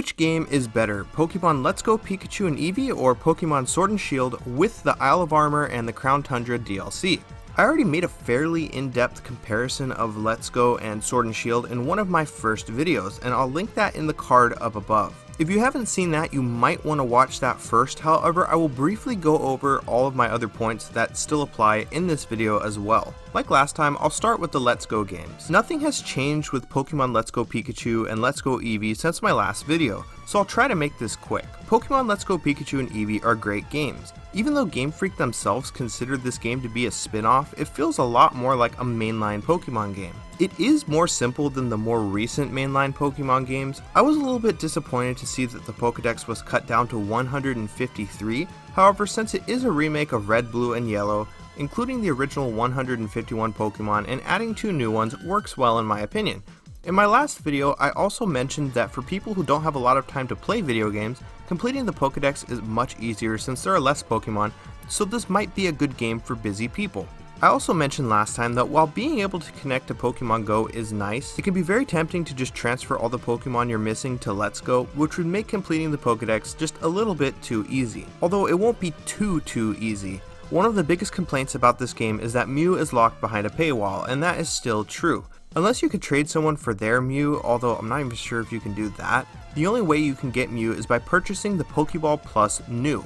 Which game is better, Pokemon Let's Go Pikachu and Eevee or Pokemon Sword and Shield with the Isle of Armor and the Crown Tundra DLC? I already made a fairly in-depth comparison of Let's Go and Sword and Shield in one of my first videos, and I'll link that in the card up above. If you haven't seen that, you might want to watch that first. However, I will briefly go over all of my other points that still apply in this video as well. Like last time, I'll start with the Let's Go games. Nothing has changed with Pokemon Let's Go Pikachu and Let's Go Eevee since my last video, so I'll try to make this quick. Pokemon Let's Go Pikachu and Eevee are great games. Even though Game Freak themselves considered this game to be a spin-off, it feels a lot more like a mainline Pokemon game. It is more simple than the more recent mainline Pokemon games. I was a little bit disappointed to see that the Pokedex was cut down to 153, however, since it is a remake of Red, Blue, and Yellow, including the original 151 Pokemon and adding 2 new ones works well in my opinion. In my last video, I also mentioned that for people who don't have a lot of time to play video games, completing the Pokedex is much easier since there are less Pokemon, so this might be a good game for busy people. I also mentioned last time that while being able to connect to Pokemon Go is nice, it can be very tempting to just transfer all the Pokemon you're missing to Let's Go, which would make completing the Pokedex just a little bit too easy. Although it won't be too easy. One of the biggest complaints about this game is that Mew is locked behind a paywall, and that is still true. Unless you could trade someone for their Mew, although I'm not even sure if you can do that, the only way you can get Mew is by purchasing the Pokeball Plus New.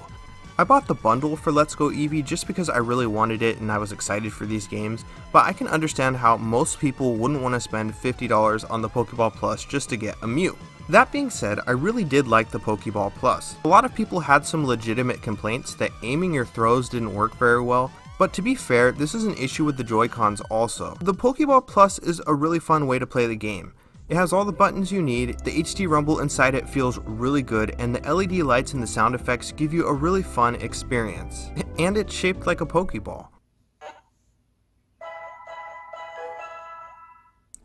I bought the bundle for Let's Go Eevee just because I really wanted it and I was excited for these games, but I can understand how most people wouldn't want to spend $50 on the Pokeball Plus just to get a Mew. That being said, I really did like the Pokeball Plus. A lot of people had some legitimate complaints that aiming your throws didn't work very well, but to be fair, this is an issue with the Joy-Cons also. The Pokeball Plus is a really fun way to play the game. It has all the buttons you need, the HD rumble inside it feels really good, and the LED lights and the sound effects give you a really fun experience. And it's shaped like a Pokeball.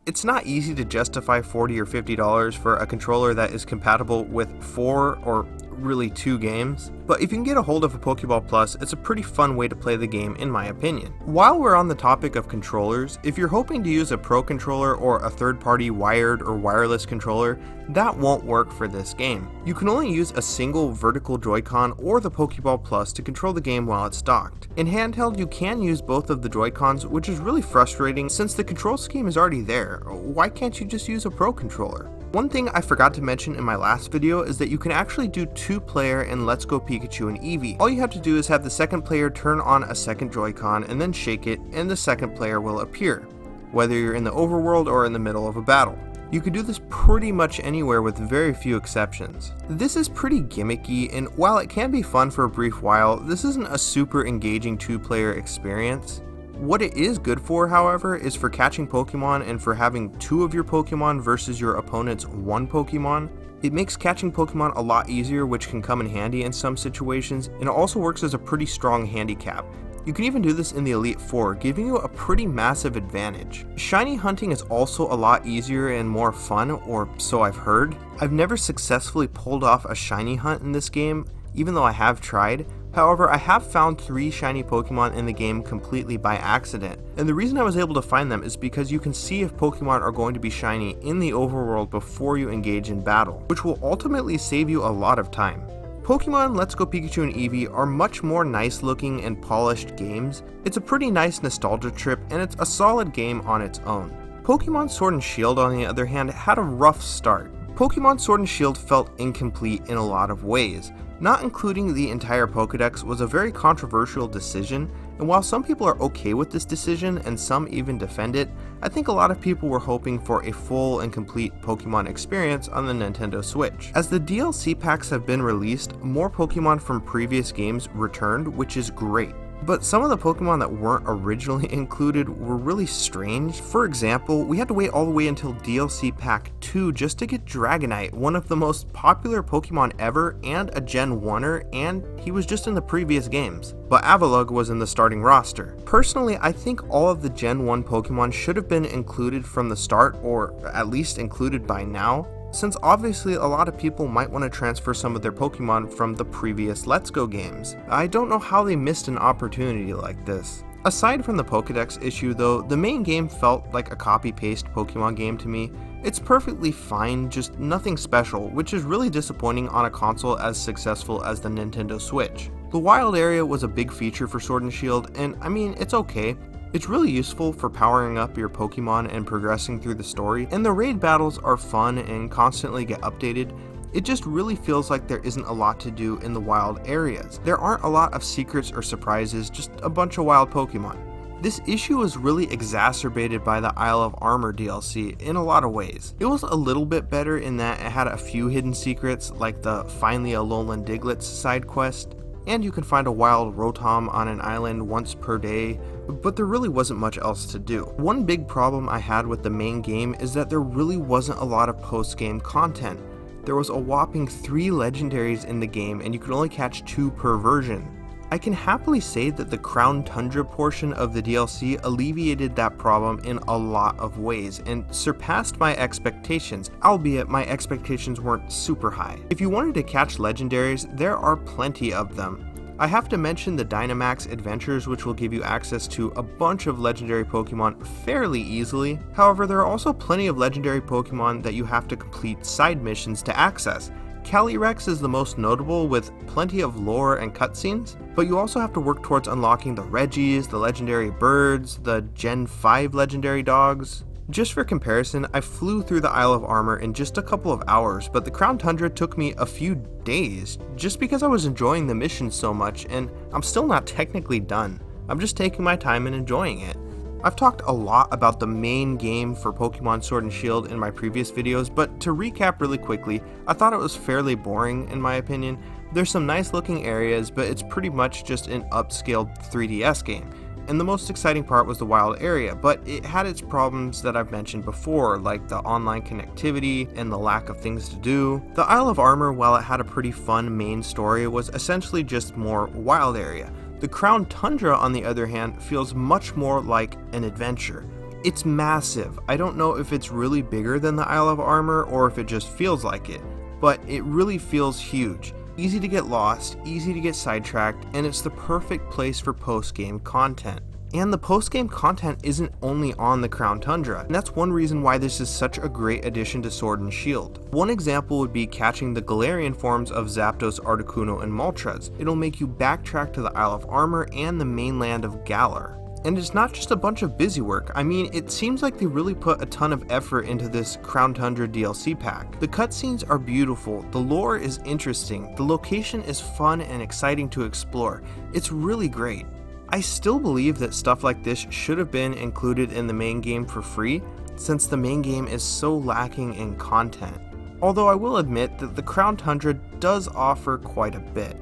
It's not easy to justify $40 or $50 for a controller that is compatible with 4 or really 2 games, but if you can get a hold of a Pokeball Plus, it's a pretty fun way to play the game in my opinion. While we're on the topic of controllers, if you're hoping to use a Pro controller or a third-party wired or wireless controller, that won't work for this game. You can only use a single vertical Joy-Con or the Pokeball Plus to control the game while it's docked. In handheld, you can use both of the Joy-Cons, which is really frustrating since the control scheme is already there. Why can't you just use a Pro controller? One thing I forgot to mention in my last video is that you can actually do 2-player in Let's Go Pikachu and Eevee. All you have to do is have the second player turn on a second Joy-Con and then shake it, and the second player will appear, whether you're in the overworld or in the middle of a battle. You can do this pretty much anywhere with very few exceptions. This is pretty gimmicky, and while it can be fun for a brief while, this isn't a super engaging 2-player experience. What it is good for, however, is for catching Pokemon and for having 2 of your Pokemon versus your opponent's 1 Pokemon. It makes catching Pokemon a lot easier, which can come in handy in some situations, and it also works as a pretty strong handicap. You can even do this in the Elite Four, giving you a pretty massive advantage. Shiny hunting is also a lot easier and more fun, or so I've heard. I've never successfully pulled off a shiny hunt in this game, even though I have tried. However, I have found 3 shiny Pokemon in the game completely by accident, and the reason I was able to find them is because you can see if Pokemon are going to be shiny in the overworld before you engage in battle, which will ultimately save you a lot of time. Pokemon Let's Go Pikachu and Eevee are much more nice looking and polished games. It's a pretty nice nostalgia trip, and it's a solid game on its own. Pokemon Sword and Shield, on the other hand, had a rough start. Pokemon Sword and Shield felt incomplete in a lot of ways. Not including the entire Pokedex was a very controversial decision, and while some people are okay with this decision and some even defend it, I think a lot of people were hoping for a full and complete Pokemon experience on the Nintendo Switch. As the DLC packs have been released, more Pokemon from previous games returned, which is great. But some of the Pokemon that weren't originally included were really strange. For example, we had to wait all the way until DLC Pack 2 just to get Dragonite, one of the most popular Pokemon ever and a Gen 1er, and he was just in the previous games. But Avalugg was in the starting roster. Personally, I think all of the Gen 1 Pokemon should have been included from the start, or at least included by now, since obviously a lot of people might want to transfer some of their Pokemon from the previous Let's Go games. I don't know how they missed an opportunity like this. Aside from the Pokédex issue though, the main game felt like a copy-paste Pokemon game to me. It's perfectly fine, just nothing special, which is really disappointing on a console as successful as the Nintendo Switch. The wild area was a big feature for Sword and Shield, and I mean, it's okay. It's really useful for powering up your Pokemon and progressing through the story, and the raid battles are fun and constantly get updated. It just really feels like there isn't a lot to do in the wild areas. There aren't a lot of secrets or surprises, just a bunch of wild Pokemon. This issue was really exacerbated by the Isle of Armor DLC in a lot of ways. It was a little bit better in that it had a few hidden secrets, like the Find the Alolan Digletts side quest, and you can find a wild Rotom on an island once per day, but there really wasn't much else to do. One big problem I had with the main game is that there really wasn't a lot of post-game content. There was a whopping 3 legendaries in the game and you could only catch 2 per version. I can happily say that the Crown Tundra portion of the DLC alleviated that problem in a lot of ways and surpassed my expectations, albeit my expectations weren't super high. If you wanted to catch legendaries, there are plenty of them. I have to mention the Dynamax Adventures, which will give you access to a bunch of legendary Pokemon fairly easily. However, there are also plenty of legendary Pokemon that you have to complete side missions to access. Calyrex is the most notable with plenty of lore and cutscenes, but you also have to work towards unlocking the Reggies, the legendary birds, the Gen 5 legendary dogs. Just for comparison, I flew through the Isle of Armor in just a couple of hours, but the Crown Tundra took me a few days, just because I was enjoying the mission so much, and I'm still not technically done. I'm just taking my time and enjoying it. I've talked a lot about the main game for Pokemon Sword and Shield in my previous videos, but to recap really quickly, I thought it was fairly boring in my opinion. There's some nice looking areas, but it's pretty much just an upscaled 3DS game. And the most exciting part was the wild area, but it had its problems that I've mentioned before, like the online connectivity and the lack of things to do. The Isle of Armor, while it had a pretty fun main story, was essentially just more wild area. The Crown Tundra, on the other hand, feels much more like an adventure. It's massive. I don't know if it's really bigger than the Isle of Armor or if it just feels like it, but it really feels huge. Easy to get lost, easy to get sidetracked, and it's the perfect place for post-game content. And the post-game content isn't only on the Crown Tundra, and that's one reason why this is such a great addition to Sword and Shield. One example would be catching the Galarian forms of Zapdos, Articuno, and Moltres. It'll make you backtrack to the Isle of Armor and the mainland of Galar. And it's not just a bunch of busy work. I mean, it seems like they really put a ton of effort into this Crown Tundra DLC pack. The cutscenes are beautiful, the lore is interesting, the location is fun and exciting to explore. It's really great. I still believe that stuff like this should have been included in the main game for free, since the main game is so lacking in content. Although I will admit that the Crown Tundra does offer quite a bit.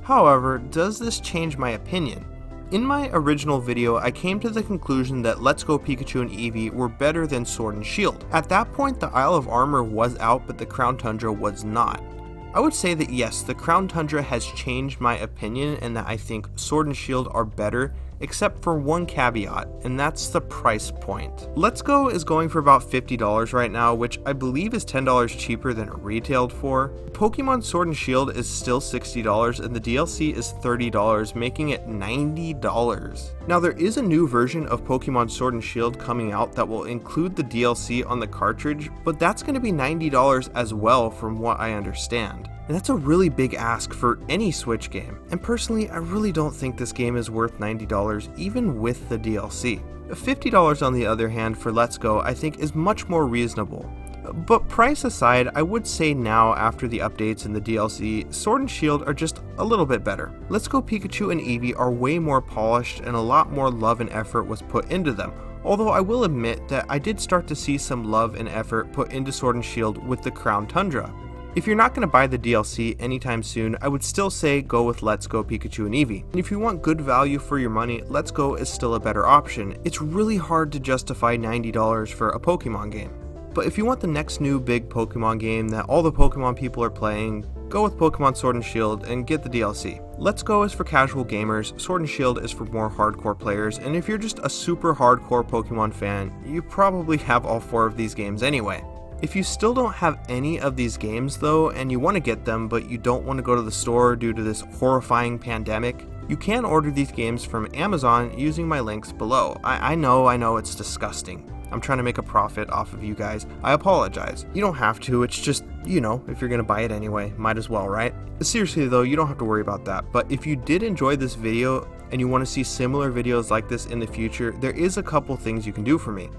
However, does this change my opinion? In my original video, I came to the conclusion that Let's Go Pikachu and Eevee were better than Sword and Shield. At that point, the Isle of Armor was out, but the Crown Tundra was not. I would say that yes, the Crown Tundra has changed my opinion and that I think Sword and Shield are better, except for one caveat, and that's the price point. Let's Go is going for about $50 right now, which I believe is $10 cheaper than it retailed for. Pokemon Sword and Shield is still $60 and the DLC is $30, making it $90. Now there is a new version of Pokemon Sword and Shield coming out that will include the DLC on the cartridge, but that's going to be $90 as well from what I understand. And that's a really big ask for any Switch game, and personally I really don't think this game is worth $90 even with the DLC. $50 on the other hand for Let's Go I think is much more reasonable. But price aside, I would say now after the updates and the DLC, Sword and Shield are just a little bit better. Let's Go Pikachu and Eevee are way more polished and a lot more love and effort was put into them. Although I will admit that I did start to see some love and effort put into Sword and Shield with the Crown Tundra. If you're not going to buy the DLC anytime soon, I would still say go with Let's Go Pikachu and Eevee. And if you want good value for your money, Let's Go is still a better option. It's really hard to justify $90 for a Pokemon game. But if you want the next new big Pokemon game that all the Pokemon people are playing, go with Pokemon Sword and Shield and get the DLC. Let's Go is for casual gamers, Sword and Shield is for more hardcore players, and if you're just a super hardcore Pokemon fan, you probably have all 4 of these games anyway. If you still don't have any of these games though, and you want to get them but you don't want to go to the store due to this horrifying pandemic, You can order these games from Amazon using my links below. I know it's disgusting. I'm trying to make a profit off of you guys. I apologize. You don't have to, it's just, if you're gonna buy it anyway, might as well, right? Seriously though, you don't have to worry about that. But if you did enjoy this video and you want to see similar videos like this in the future, there is a couple things you can do for me.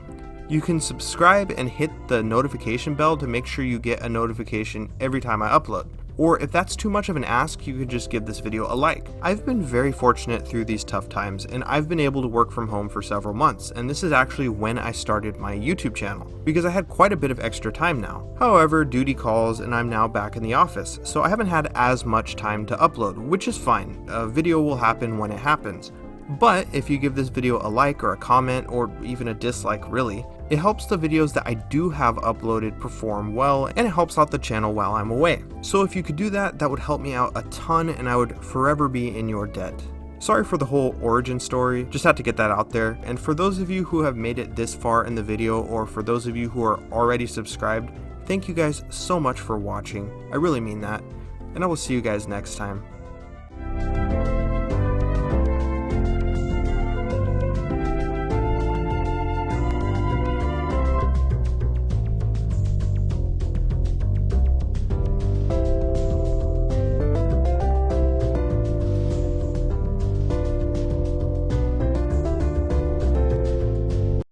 You can subscribe and hit the notification bell to make sure you get a notification every time I upload. Or if that's too much of an ask, you could just give this video a like. I've been very fortunate through these tough times, and I've been able to work from home for several months, and this is actually when I started my YouTube channel, because I had quite a bit of extra time now. However, duty calls and I'm now back in the office, so I haven't had as much time to upload, which is fine. A video will happen when it happens. But if you give this video a like or a comment or even a dislike really, it helps the videos that I do have uploaded perform well, and it helps out the channel while I'm away. So if you could do that, that would help me out a ton and I would forever be in your debt. Sorry for the whole origin story, just had to get that out there. And for those of you who have made it this far in the video, or for those of you who are already subscribed, thank you guys so much for watching. I really mean that, and I will see you guys next time.